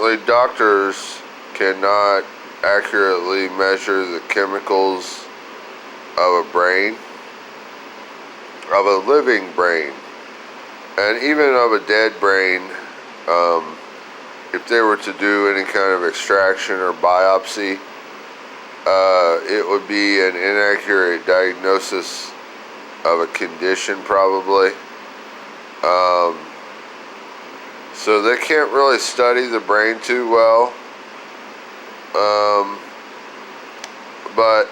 Unfortunately, doctors cannot accurately measure the chemicals of a brain, of a living brain, and even of a dead brain. If they were to do any kind of extraction or biopsy, it would be an inaccurate diagnosis of a condition, probably. So they can't really study the brain too well. But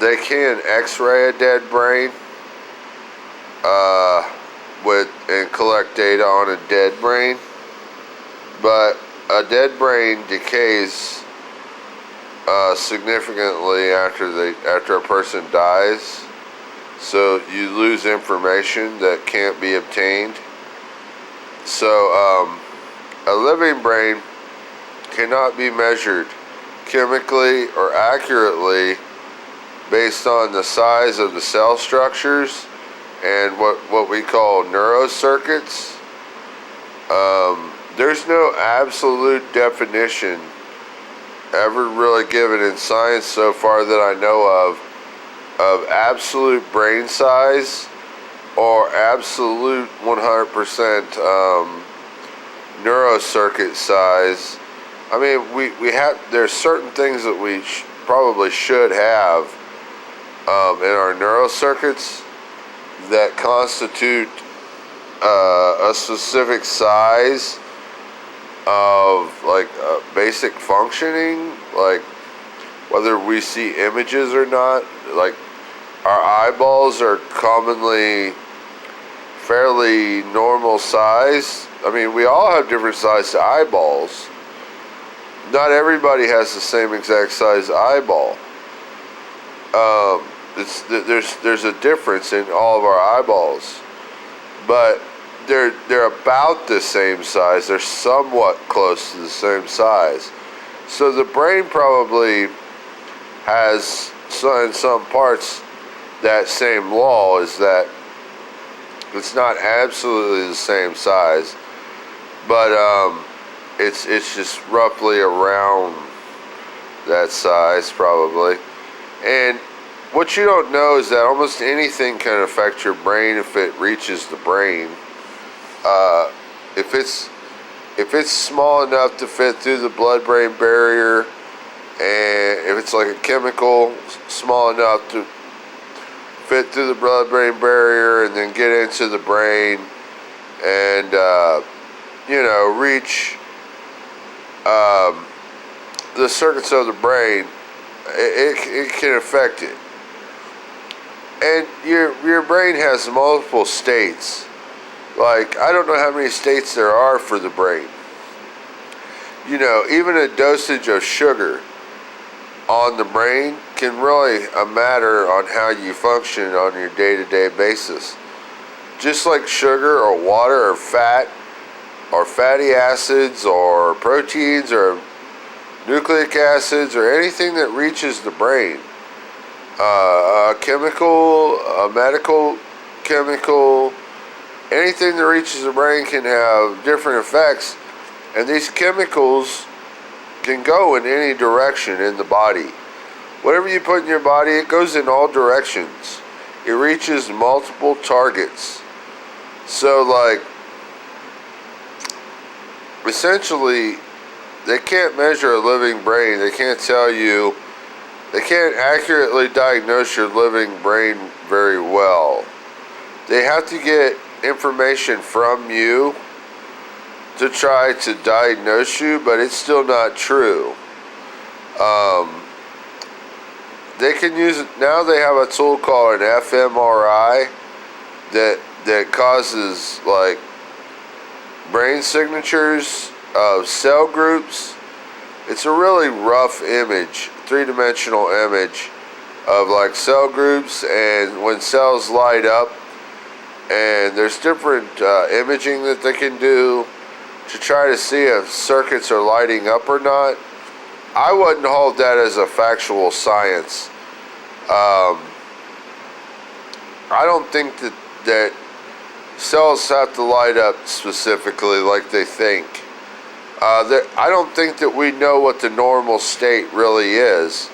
they can X-ray a dead brain and collect data on a dead brain. But a dead brain decays significantly after a person dies, so you lose information that can't be obtained. So a living brain cannot be measured chemically or accurately based on the size of the cell structures and what we call neurocircuits. There's no absolute definition ever really given in science so far that I know of absolute brain size or absolute 100% neurocircuit size. I mean, we have, there's certain things that we probably should have in our neurocircuits that constitute a specific size of like basic functioning, like whether we see images or not. Like our eyeballs are commonly fairly normal size. I mean, we all have different sized eyeballs. Not everybody has the same exact size eyeball. There's a difference in all of our eyeballs, but they're about the same size. They're somewhat close to the same size. So the brain probably has in some parts that same law, is that it's not absolutely the same size, but it's just roughly around that size probably. And what you don't know is that almost anything can affect your brain if it reaches the brain. If it's small enough to fit through the blood-brain barrier, and if it's like a chemical small enough to fit through the blood-brain barrier and then get into the brain and reach the circuits of the brain, it can affect it. And your brain has multiple states. Like, I don't know how many states there are for the brain. Even a dosage of sugar on the brain can really matter on how you function on your day-to-day basis. Just like sugar or water or fat or fatty acids or proteins or nucleic acids or anything that reaches the brain. A chemical, a medical chemical, anything that reaches the brain can have different effects, and these chemicals can go in any direction in the body. Whatever you put in your body, it goes in all directions. It reaches multiple targets. So, like, essentially, they can't measure a living brain. They can't tell you, they can't accurately diagnose your living brain very well. They have to get information from you to try to diagnose you, but it's still not true. They can use it now. They have a tool called an fMRI that causes like brain signatures of cell groups. It's a really rough image, three-dimensional image of like cell groups, and when cells light up, and there's different imaging that they can do to try to see if circuits are lighting up or not. I wouldn't hold that as a factual science. I don't think that cells have to light up specifically like they think. I don't think that we know what the normal state really is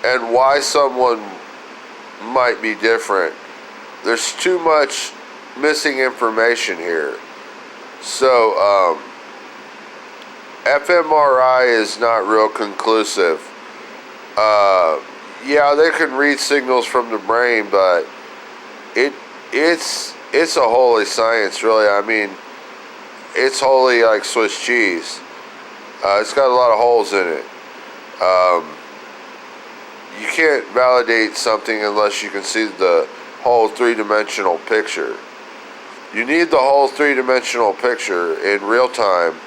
and why someone might be different. There's too much missing information here. So, fMRI is not real conclusive. Yeah, they can read signals from the brain, but it's a holy science, really. I mean, it's holy like Swiss cheese. It's got a lot of holes in it. You can't validate something unless you can see the whole three-dimensional picture. You need the whole three-dimensional picture in real time,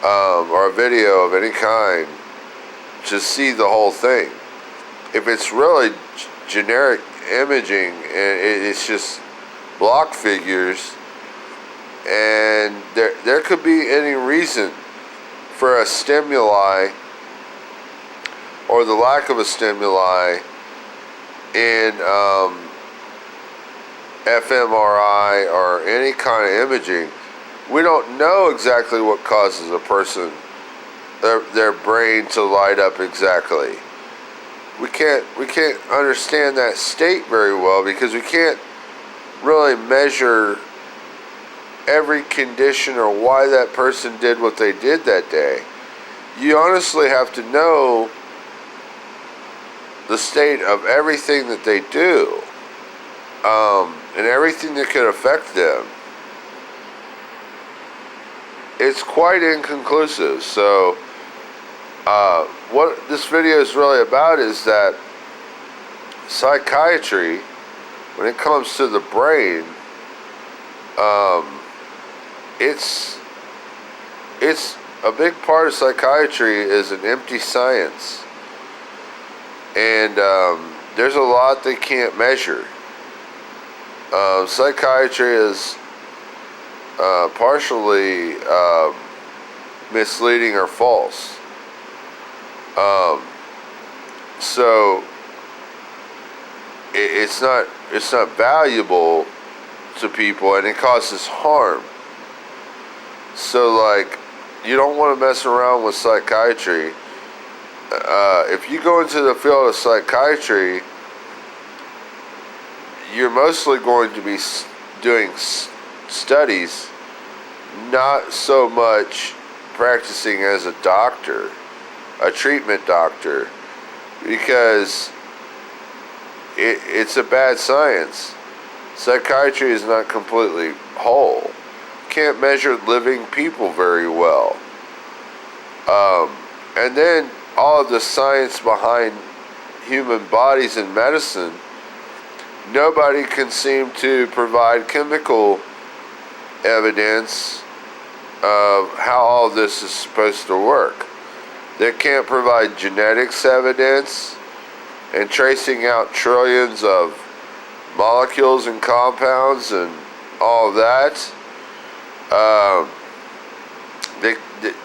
or a video of any kind, to see the whole thing. If it's really generic imaging and it's just block figures, and there could be any reason for a stimuli or the lack of a stimuli in fMRI or any kind of imaging. We don't know exactly what causes a person, their brain to light up exactly. We can't understand that state very well because we can't really measure every condition or why that person did what they did that day. You honestly have to know the state of everything that they do, and everything that could affect them. It's quite inconclusive. So what this video is really about is that psychiatry, when it comes to the brain, it's a big part of psychiatry is an empty science, and there's a lot they can't measure. Psychiatry is partially misleading or false. So it's not valuable to people, and it causes harm. So, like, you don't want to mess around with psychiatry. If you go into the field of psychiatry, you're mostly going to be doing studies, not so much practicing as a doctor, a treatment doctor, because it's a bad science. Psychiatry is not completely whole. Can't measure living people very well. And then all of the science behind human bodies and medicine, nobody can seem to provide chemical evidence of how all of this is supposed to work. They can't provide genetics evidence and tracing out trillions of molecules and compounds and all of that.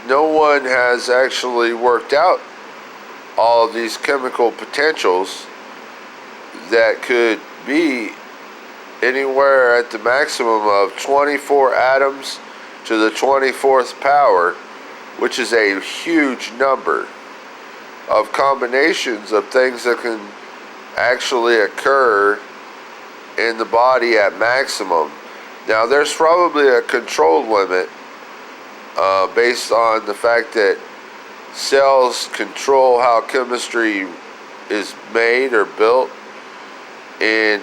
No one has actually worked out all of these chemical potentials that could be anywhere at the maximum of 24 atoms to the 24th power, which is a huge number of combinations of things that can actually occur in the body at maximum. Now, there's probably a control limit based on the fact that cells control how chemistry is made or built in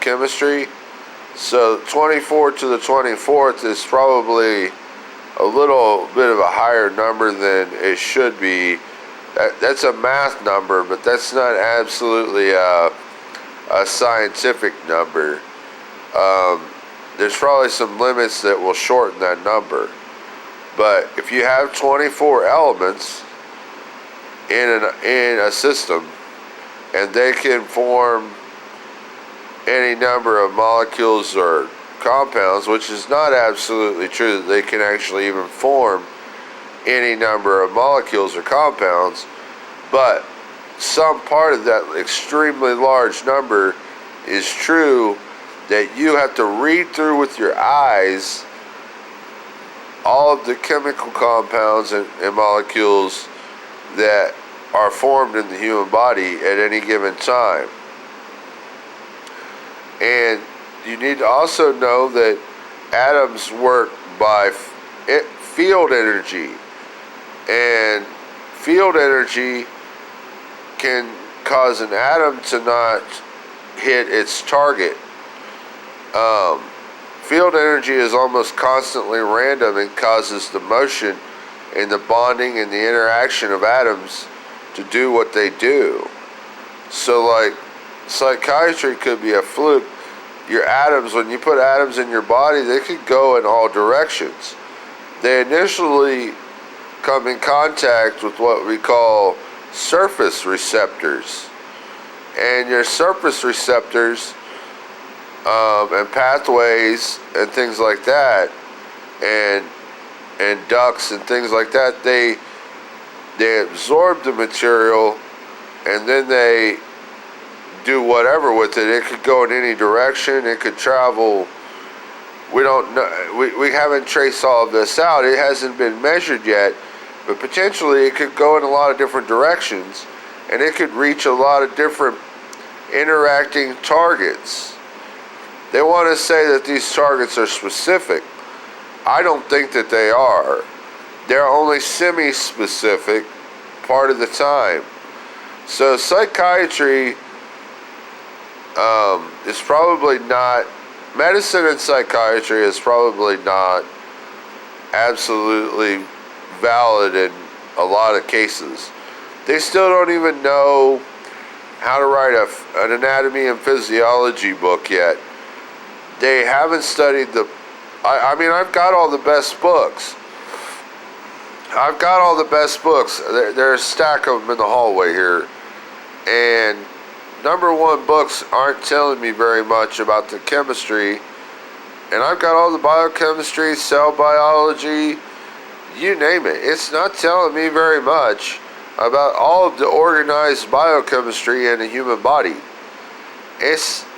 chemistry. So 24 to the 24th is probably a little bit of a higher number than it should be. That's a math number, but that's not absolutely a scientific number. There's probably some limits that will shorten that number. But if you have 24 elements in a system, and they can form any number of molecules or compounds, which is not absolutely true that they can actually even form any number of molecules or compounds, but some part of that extremely large number is true that you have to read through with your eyes all of the chemical compounds and molecules that are formed in the human body at any given time. And you need to also know that atoms work by field energy, and field energy can cause an atom to not hit its target. Field energy is almost constantly random and causes the motion and the bonding and the interaction of atoms to do what they do. So like psychiatry could be a fluke. Your atoms, when you put atoms in your body, they could go in all directions. They initially come in contact with what we call surface receptors. And your surface receptors and pathways and things like that, and ducts and things like that, they absorb the material and then they do whatever with it. It could go in any direction. It could travel. We don't know. We haven't traced all of this out. It hasn't been measured yet, but potentially it could go in a lot of different directions, and it could reach a lot of different interacting targets. They want to say that these targets are specific. I don't think that they are. They're only semi-specific part of the time. So psychiatry is probably not, medicine and psychiatry is probably not absolutely valid in a lot of cases. They still don't even know how to write an anatomy and physiology book yet. They haven't studied I mean, I've got all the best books. There's a stack of them in the hallway here. And number one books aren't telling me very much about the chemistry. And I've got all the biochemistry, cell biology, you name it. It's not telling me very much about all of the organized biochemistry in the human body.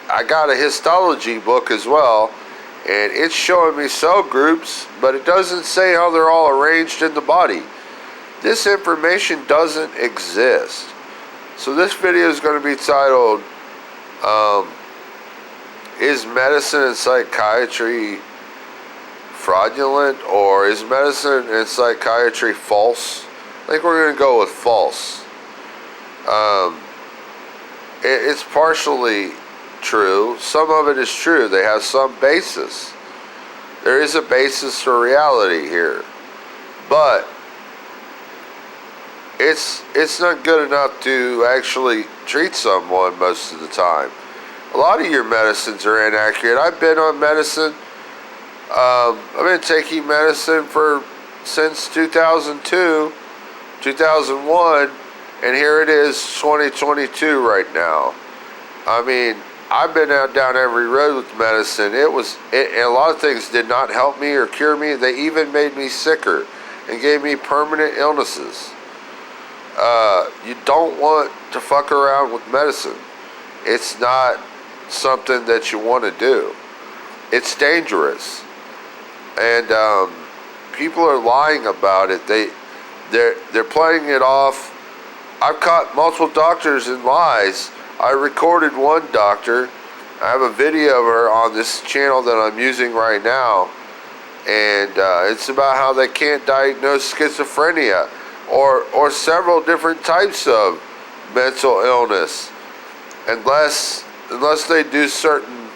I got a histology book as well, and it's showing me cell groups, but it doesn't say how they're all arranged in the body. This information doesn't exist. So this video is going to be titled, Is Medicine and Psychiatry Fraudulent, or is medicine and psychiatry false? I think we're going to go with false. It's partially true. Some of it is true. They have some basis. There is a basis for reality here. But it's not good enough to actually treat someone most of the time. A lot of your medicines are inaccurate. I've been on medicine. I've been taking medicine since 2002, 2001, and here it is 2022 right now. I mean, I've been down every road with medicine. And a lot of things did not help me or cure me. They even made me sicker and gave me permanent illnesses. You don't want to fuck around with medicine. It's not something that you want to do. It's dangerous. And people are lying about it. They're playing it off. I've caught multiple doctors in lies. I recorded one doctor. I have a video of her on this channel that I'm using right now, and it's about how they can't diagnose schizophrenia or several different types of mental illness unless they do certain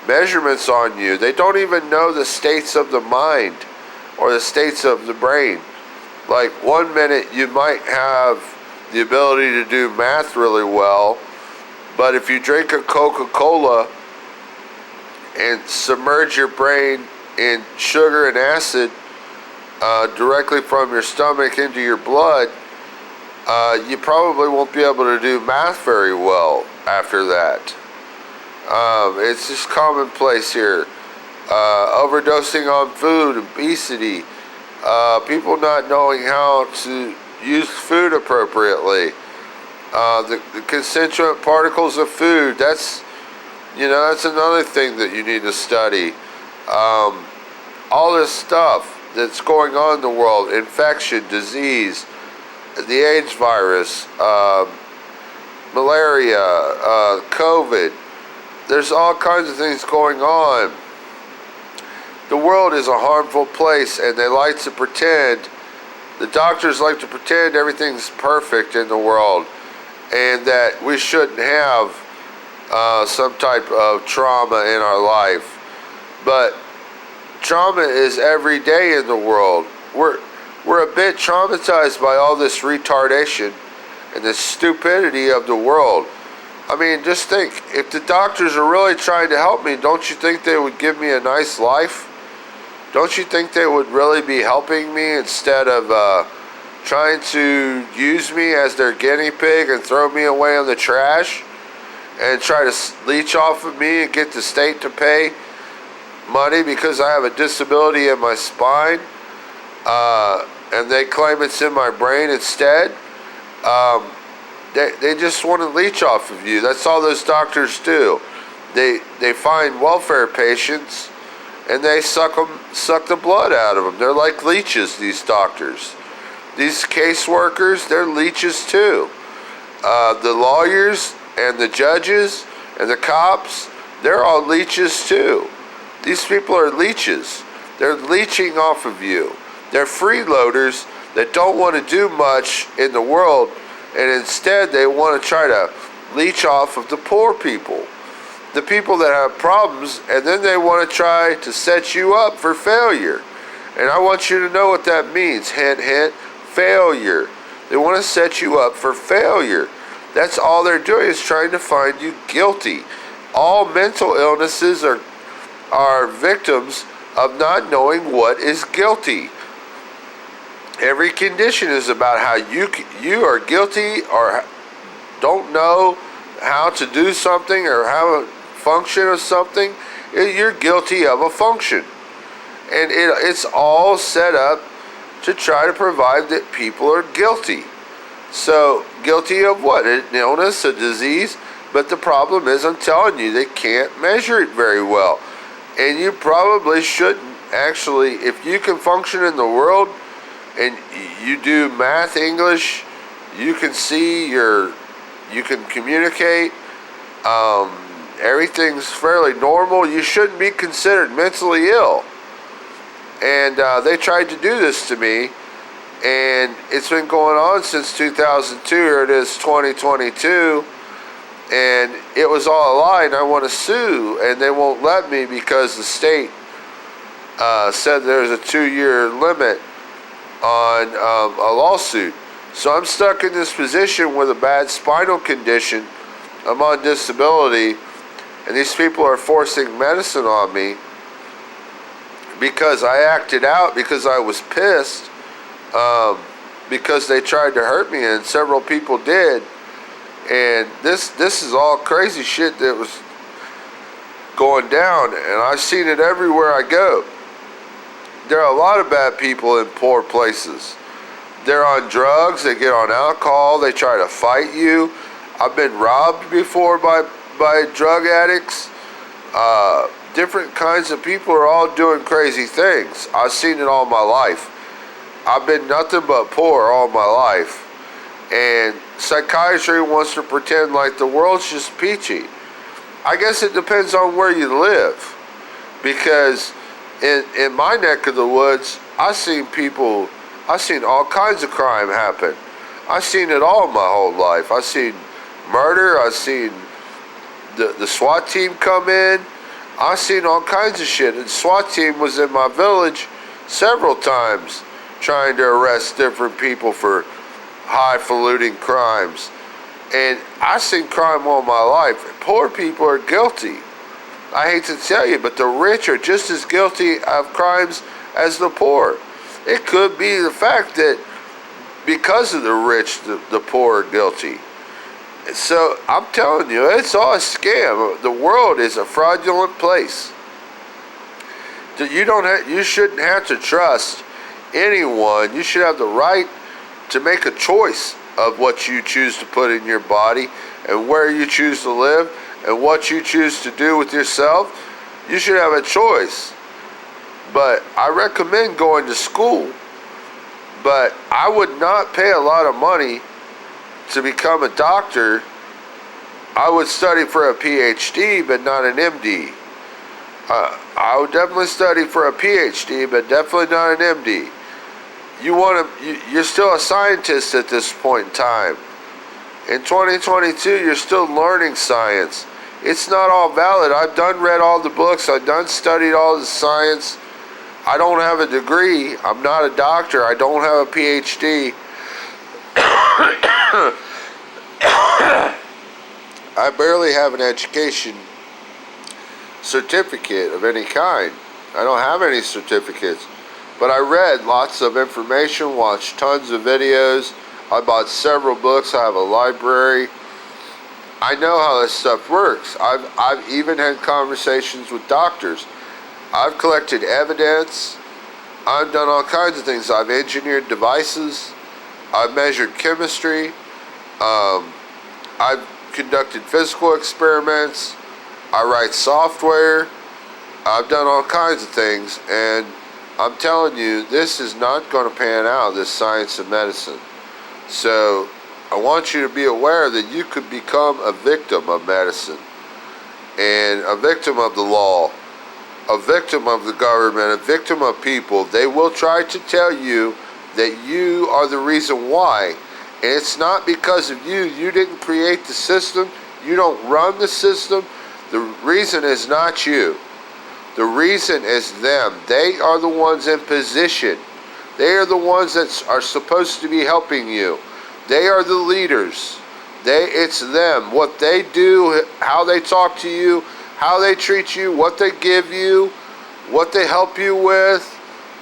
measurements on you. They don't even know the states of the mind or the states of the brain. Like 1 minute you might have the ability to do math really well, but if you drink a Coca-Cola and submerge your brain in sugar and acid directly from your stomach into your blood, you probably won't be able to do math very well after that. It's just commonplace here. Overdosing on food, obesity, people not knowing how to use food appropriately. The constituent particles of food, that's another thing that you need to study. All this stuff. that's going on in the world, infection, disease, the AIDS virus, malaria, COVID. There's all kinds of things going on. The world is a harmful place, and they like to pretend, the doctors like to pretend everything's perfect in the world, and that we shouldn't have some type of trauma in our life. But trauma is every day in the world. We're a bit traumatized by all this retardation and the stupidity of the world. I mean, just think, if the doctors are really trying to help me, don't you think they would give me a nice life? Don't you think they would really be helping me instead of trying to use me as their guinea pig and throw me away in the trash and try to leech off of me and get the state to pay money because I have a disability in my spine, and they claim it's in my brain instead? They just want to leech off of you. That's all those doctors do. They find welfare patients and they suck the blood out of them. They're like leeches, these doctors. These caseworkers, they're leeches too. The lawyers and the judges and the cops, they're all leeches too. These people are leeches. They're leeching off of you. They're freeloaders that don't want to do much in the world, and instead they want to try to leech off of the poor people, the people that have problems, and then they want to try to set you up for failure. And I want you to know what that means. Hint, hint, failure. They want to set you up for failure. That's all they're doing, is trying to find you guilty. All mental illnesses are victims of not knowing what is guilty. Every condition is about how you are guilty or don't know how to do something or how to function of something. You're guilty of a function. And it's all set up to try to provide that people are guilty. So, guilty of what? An illness, a disease? But the problem is, I'm telling you, they can't measure it very well. And you probably shouldn't. Actually, if you can function in the world and you do math, English, you can see you can communicate, everything's fairly normal, you shouldn't be considered mentally ill. And they tried to do this to me, and it's been going on since 2002. Here it is, 2022, and it was all a lie, and I want to sue, and they won't let me because the state said there's a 2-year limit on a lawsuit. So I'm stuck in this position with a bad spinal condition. I'm on disability, and these people are forcing medicine on me because I acted out, because I was pissed, because they tried to hurt me, and several people did. And this is all crazy shit that was going down, and I've seen it everywhere I go. There are a lot of bad people in poor places. They're on drugs, they get on alcohol, they try to fight you. I've been robbed before by drug addicts. Different kinds of people are all doing crazy things. I've seen it all my life. I've been nothing but poor all my life. And psychiatry wants to pretend like the world's just peachy. I guess it depends on where you live. Because in my neck of the woods, I've seen all kinds of crime happen. I've seen it all my whole life. I've seen murder. I've seen the SWAT team come in. I've seen all kinds of shit. And the SWAT team was in my village several times trying to arrest different people for highfalutin crimes. And I've seen crime all my life. Poor people are guilty. I hate to tell you, but the rich are just as guilty of crimes as the poor. It could be the fact that because of the rich, the poor are guilty. So I'm telling you, it's all a scam. The world is a fraudulent place. You shouldn't have to trust anyone. You should have the right to make a choice of what you choose to put in your body and where you choose to live and what you choose to do with yourself. You should have a choice. But I recommend going to school. But I would not pay a lot of money to become a doctor. I would study for a PhD, but not an MD. I would definitely study for a PhD, but definitely not an MD. You're still a scientist at this point in time. In 2022, you're still learning science. It's not all valid. I've read all the books. I've studied all the science. I don't have a degree. I'm not a doctor. I don't have a PhD. I barely have an education certificate of any kind. I don't have any certificates. But I read lots of information, watched tons of videos. I bought several books. I have a library. I know how this stuff works. I've even had conversations with doctors. I've collected evidence. I've done all kinds of things. I've engineered devices. I've measured chemistry. I've conducted physical experiments. I write software. I've done all kinds of things. And I'm telling you, this is not going to pan out, this science of medicine. So I want you to be aware that you could become a victim of medicine and a victim of the law, a victim of the government, a victim of people. They will try to tell you that you are the reason why. And it's not because of you. You didn't create the system. You don't run the system. The reason is not you. The reason is them. They are the ones in position. They are the ones that are supposed to be helping you. They are the leaders. It's them. What they do, how they talk to you, how they treat you, what they give you, what they help you with,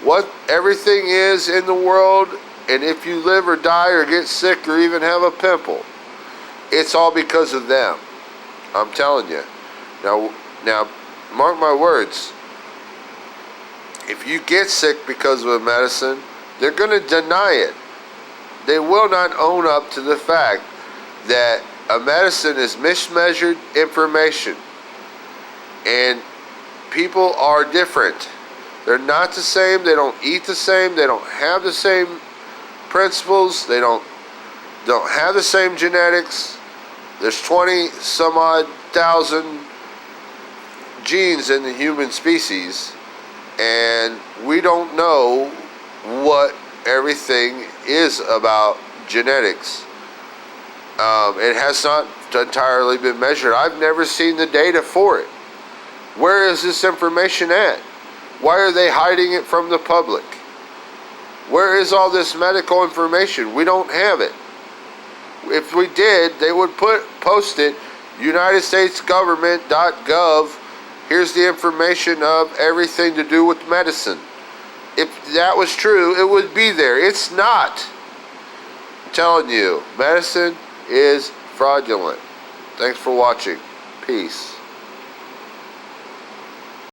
what everything is in the world, and if you live or die or get sick or even have a pimple, it's all because of them. I'm telling you. Now, mark my words. If you get sick because of a medicine, they're going to deny it. They will not own up to the fact that a medicine is mismeasured information. And people are different. They're not the same. They don't eat the same. They don't have the same principles. They don't have the same genetics. There's 20 some odd thousand genes in the human species, and we don't know what everything is about genetics. It has not entirely been measured. I've never seen the data for it. Where is this information at? Why are they hiding it from the public? Where is all this medical information? We don't have it. If we did, they would post it, UnitedStatesGovernment.gov. Here's the information of everything to do with medicine. If that was true, it would be there. It's not. I'm telling you, medicine is fraudulent. Thanks for watching. Peace.